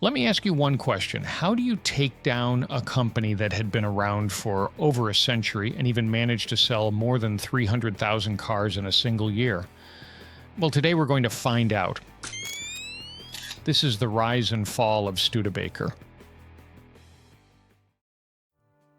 Let me ask you one question. How do you take down a company that had been around for over a century and even managed to sell more than 300,000 cars in a single year? Well, today we're going to find out. This is the rise and fall of Studebaker.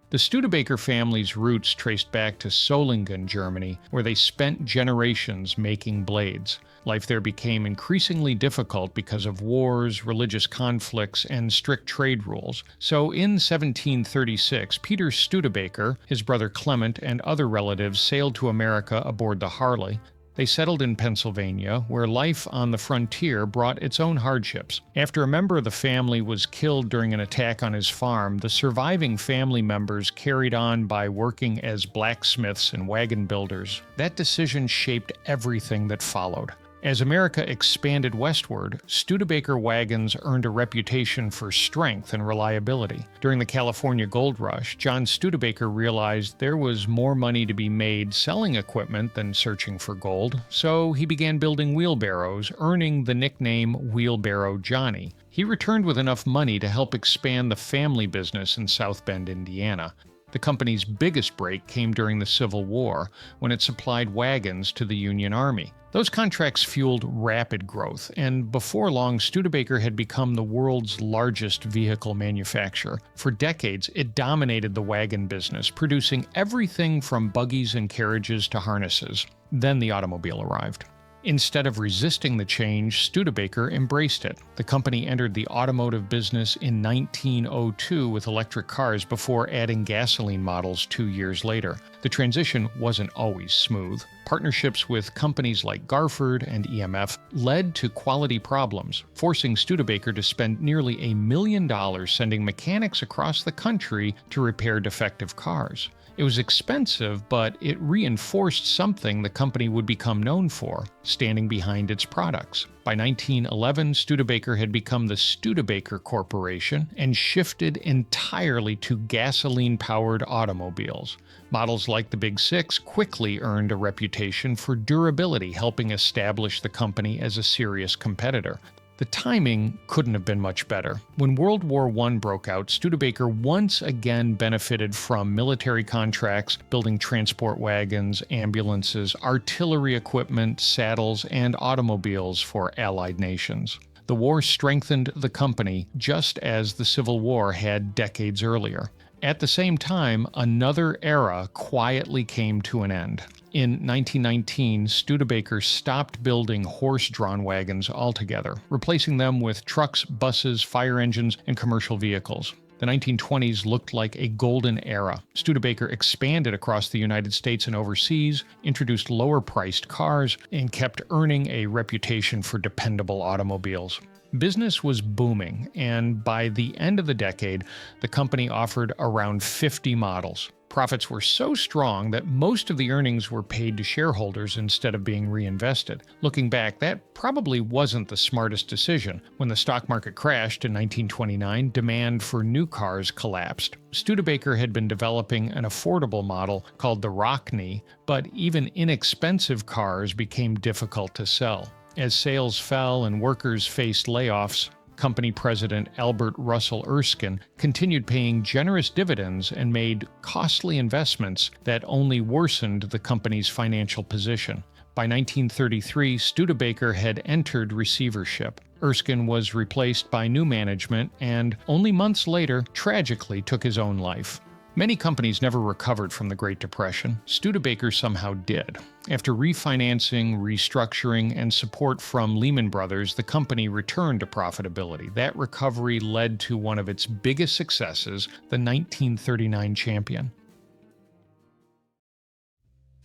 The Studebaker family's roots traced back to Solingen, Germany, where they spent generations making blades. Life there became increasingly difficult because of wars, religious conflicts, and strict trade rules. So in 1736, Peter Studebaker, his brother Clement, and other relatives sailed to America aboard the Harley. They settled in Pennsylvania, where life on the frontier brought its own hardships. After a member of the family was killed during an attack on his farm, the surviving family members carried on by working as blacksmiths and wagon builders. That decision shaped everything that followed. As America expanded westward, Studebaker wagons earned a reputation for strength and reliability. During the California Gold Rush, John Studebaker realized there was more money to be made selling equipment than searching for gold, so he began building wheelbarrows, earning the nickname Wheelbarrow Johnny. He returned with enough money to help expand the family business in South Bend, Indiana. The company's biggest break came during the Civil War, when it supplied wagons to the Union Army. Those contracts fueled rapid growth, and before long, Studebaker had become the world's largest vehicle manufacturer. For decades, it dominated the wagon business, producing everything from buggies and carriages to harnesses. Then the automobile arrived. Instead of resisting the change, Studebaker embraced it. The company entered the automotive business in 1902 with electric cars before adding gasoline models 2 years later. The transition wasn't always smooth. Partnerships with companies like Garford and EMF led to quality problems, forcing Studebaker to spend nearly $1 million sending mechanics across the country to repair defective cars. It was expensive, but it reinforced something the company would become known for, standing behind its products. By 1911, Studebaker had become the Studebaker Corporation and shifted entirely to gasoline-powered automobiles. Models like the Big Six quickly earned a reputation for durability, helping establish the company as a serious competitor. The timing couldn't have been much better. When World War I broke out, Studebaker once again benefited from military contracts, building transport wagons, ambulances, artillery equipment, saddles, and automobiles for Allied nations. The war strengthened the company just as the Civil War had decades earlier. At the same time, another era quietly came to an end. In 1919, Studebaker stopped building horse-drawn wagons altogether, replacing them with trucks, buses, fire engines, and commercial vehicles. The 1920s looked like a golden era. Studebaker expanded across the United States and overseas, introduced lower-priced cars, and kept earning a reputation for dependable automobiles. Business was booming, and by the end of the decade, the company offered around 50 models. Profits were so strong that most of the earnings were paid to shareholders instead of being reinvested. Looking back, that probably wasn't the smartest decision. When the stock market crashed in 1929, demand for new cars collapsed. Studebaker had been developing an affordable model called the Rockne, but even inexpensive cars became difficult to sell. As sales fell and workers faced layoffs, company president Albert Russell Erskine continued paying generous dividends and made costly investments that only worsened the company's financial position. By 1933, Studebaker had entered receivership. Erskine was replaced by new management and, only months later, tragically took his own life. Many companies never recovered from the Great Depression. Studebaker somehow did. After refinancing, restructuring, and support from Lehman Brothers, the company returned to profitability. That recovery led to one of its biggest successes, the 1939 Champion.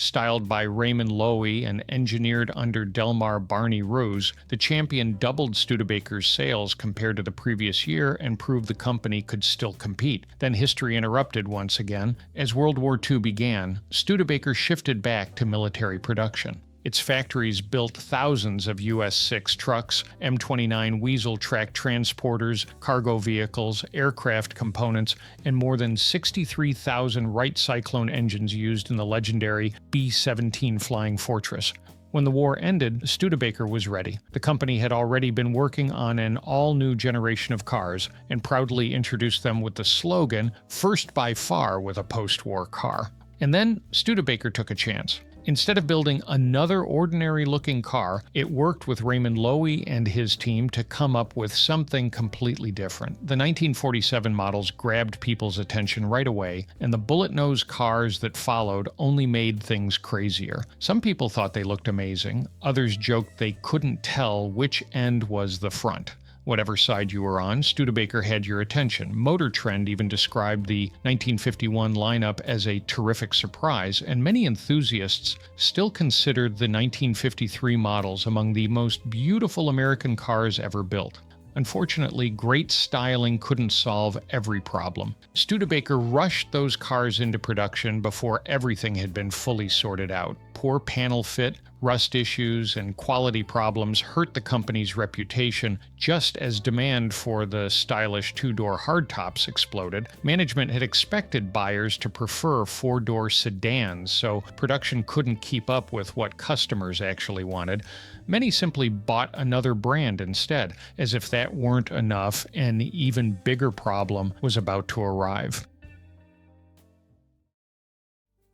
Styled by Raymond Loewy and engineered under Delmar Barney Rose, the Champion doubled Studebaker's sales compared to the previous year and proved the company could still compete. Then history interrupted once again. As World War II began, Studebaker shifted back to military production. Its factories built thousands of US-6 trucks, M29 Weasel track transporters, cargo vehicles, aircraft components, and more than 63,000 Wright Cyclone engines used in the legendary B-17 Flying Fortress. When the war ended, Studebaker was ready. The company had already been working on an all-new generation of cars and proudly introduced them with the slogan, "First by far with a post-war car." And then Studebaker took a chance. Instead of building another ordinary-looking car, it worked with Raymond Loewy and his team to come up with something completely different. The 1947 models grabbed people's attention right away, and the bullet-nose cars that followed only made things crazier. Some people thought they looked amazing. Others joked they couldn't tell which end was the front. Whatever side you were on, Studebaker had your attention. Motor Trend even described the 1951 lineup as a terrific surprise, and many enthusiasts still considered the 1953 models among the most beautiful American cars ever built. Unfortunately, great styling couldn't solve every problem. Studebaker rushed those cars into production before everything had been fully sorted out. Poor panel fit, rust issues, and quality problems hurt the company's reputation just as demand for the stylish two-door hardtops exploded. Management had expected buyers to prefer four-door sedans, so production couldn't keep up with what customers actually wanted. Many simply bought another brand instead, as if that weren't enough, an even bigger problem was about to arrive.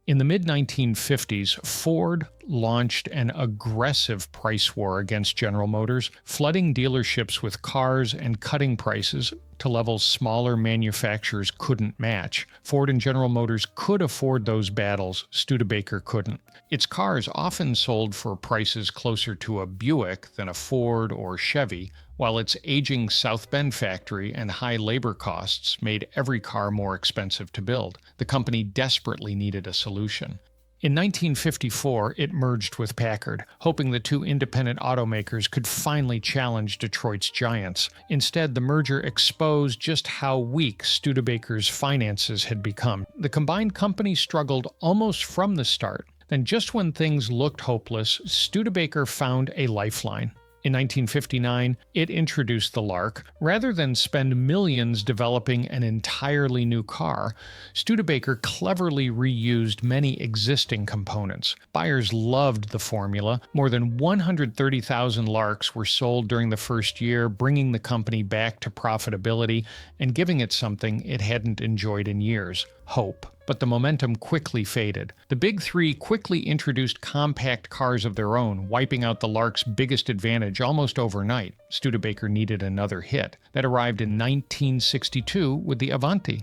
In the mid-1950s, Ford launched an aggressive price war against General Motors, flooding dealerships with cars and cutting prices to levels smaller manufacturers couldn't match. Ford and General Motors could afford those battles, Studebaker couldn't. Its cars often sold for prices closer to a Buick than a Ford or Chevy, while its aging South Bend factory and high labor costs made every car more expensive to build. The company desperately needed a solution. In 1954, it merged with Packard, hoping the two independent automakers could finally challenge Detroit's giants. Instead, the merger exposed just how weak Studebaker's finances had become. The combined company struggled almost from the start. Then, just when things looked hopeless, Studebaker found a lifeline. In 1959, it introduced the Lark. Rather than spend millions developing an entirely new car, Studebaker cleverly reused many existing components. Buyers loved the formula. More than 130,000 Larks were sold during the first year, bringing the company back to profitability and giving it something it hadn't enjoyed in years: hope. But the momentum quickly faded. The Big Three quickly introduced compact cars of their own, wiping out the Lark's biggest advantage almost overnight. Studebaker needed another hit. That arrived in 1962 with the Avanti.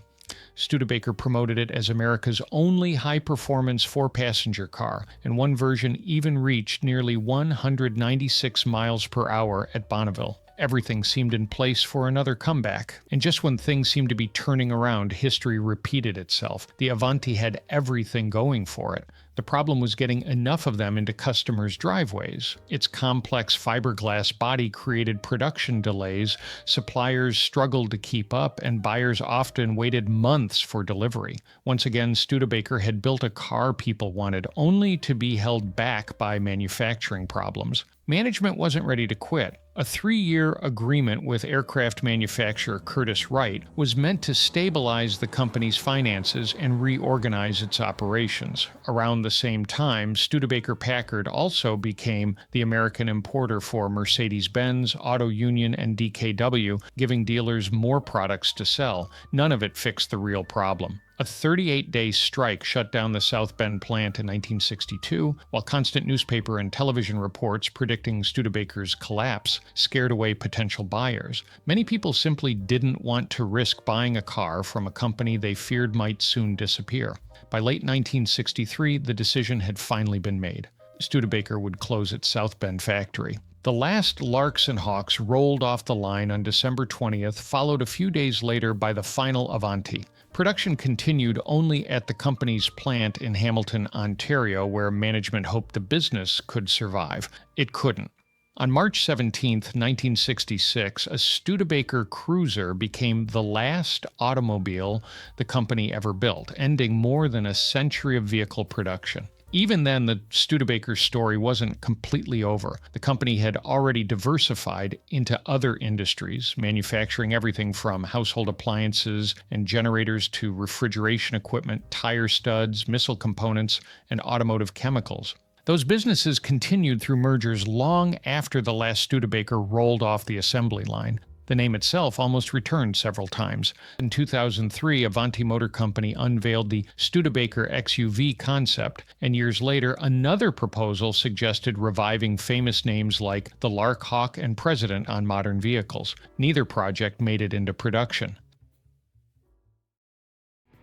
Studebaker promoted it as America's only high-performance four-passenger car, and one version even reached nearly 196 miles per hour at Bonneville. Everything seemed in place for another comeback. And just when things seemed to be turning around, history repeated itself. The Avanti had everything going for it. The problem was getting enough of them into customers' driveways. Its complex fiberglass body created production delays, suppliers struggled to keep up, and buyers often waited months for delivery. Once again, Studebaker had built a car people wanted, only to be held back by manufacturing problems. Management wasn't ready to quit. A 3-year agreement with aircraft manufacturer Curtiss-Wright was meant to stabilize the company's finances and reorganize its operations. Around the same time, Studebaker-Packard also became the American importer for Mercedes-Benz, Auto Union, and DKW, giving dealers more products to sell. None of it fixed the real problem. A 38-day strike shut down the South Bend plant in 1962, while constant newspaper and television reports predicting Studebaker's collapse scared away potential buyers. Many people simply didn't want to risk buying a car from a company they feared might soon disappear. By late 1963, the decision had finally been made. Studebaker would close its South Bend factory. The last Larks and Hawks rolled off the line on December 20th, followed a few days later by the final Avanti. Production continued only at the company's plant in Hamilton, Ontario, where management hoped the business could survive. It couldn't. On March 17, 1966, a Studebaker Cruiser became the last automobile the company ever built, ending more than a century of vehicle production. Even then, the Studebaker story wasn't completely over. The company had already diversified into other industries, manufacturing everything from household appliances and generators to refrigeration equipment, tire studs, missile components, and automotive chemicals. Those businesses continued through mergers long after the last Studebaker rolled off the assembly line. The name itself almost returned several times. In 2003, Avanti Motor Company unveiled the Studebaker XUV concept, and years later, another proposal suggested reviving famous names like the Lark, Hawk, and President on modern vehicles. Neither project made it into production.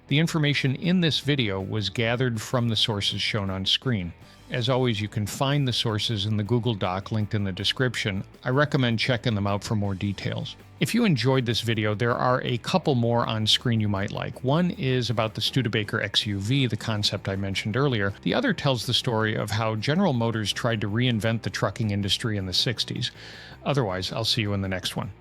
The information in this video was gathered from the sources shown on screen. As always, you can find the sources in the Google Doc linked in the description. I recommend checking them out for more details. If you enjoyed this video, there are a couple more on screen you might like. One is about the Studebaker XUV, the concept I mentioned earlier. The other tells the story of how General Motors tried to reinvent the trucking industry in the 60s. Otherwise, I'll see you in the next one.